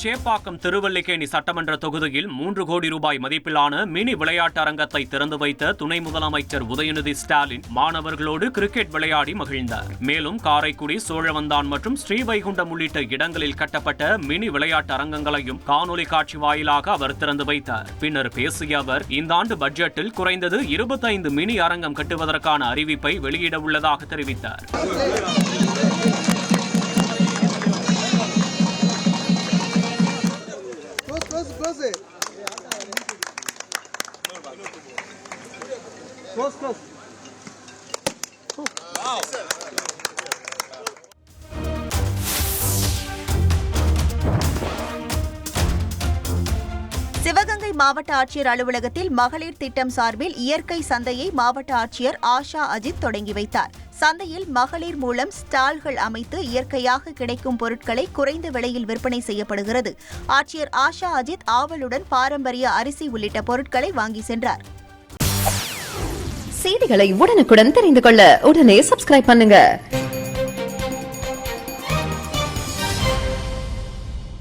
சேப்பாக்கம் திருவல்லிக்கேணி சட்டமன்ற தொகுதியில் 3 கோடி ரூபாய் மதிப்பிலான மினி விளையாட்டு அரங்கத்தை திறந்து வைத்த துணை முதலமைச்சர் உதயநிதி ஸ்டாலின் மாணவர்களோடு கிரிக்கெட் விளையாடி மகிழ்ந்தார். மேலும் காரைக்குடி, சோழவந்தான் மற்றும் ஸ்ரீவைகுண்டம் உள்ளிட்ட இடங்களில் கட்டப்பட்ட மினி விளையாட்டு அரங்கங்களையும் காணொலி காட்சி வாயிலாக அவர் திறந்து வைத்தார். பின்னர் பேசிய அவர், இந்த ஆண்டு பட்ஜெட்டில் குறைந்தது 25 மினி அரங்கம் கட்டுவதற்கான அறிவிப்பை வெளியிட உள்ளதாக தெரிவித்தார். சிவகங்கை மாவட்ட ஆட்சியர் அலுவலகத்தில் மகளிர் திட்டம் சார்பில் இயற்கை சந்தையை மாவட்ட ஆட்சியர் ஆஷா அஜித் தொடங்கி வைத்தார். சந்தையில் மகளிர் மூலம் ஸ்டால்கள் அமைத்து இயற்கையாக கிடைக்கும் பொருட்களை குறைந்த விலையில் விற்பனை செய்யப்படுகிறது. ஆட்சியர் ஆஷா அஜித் ஆவலுடன் பாரம்பரிய அரிசி உள்ளிட்ட பொருட்களை வாங்கி சென்றார். செய்திகளை உடனுக்குடன் தெரிந்து கொள்ள உடனே சப்ஸ்கிரைப் பண்ணுங்க.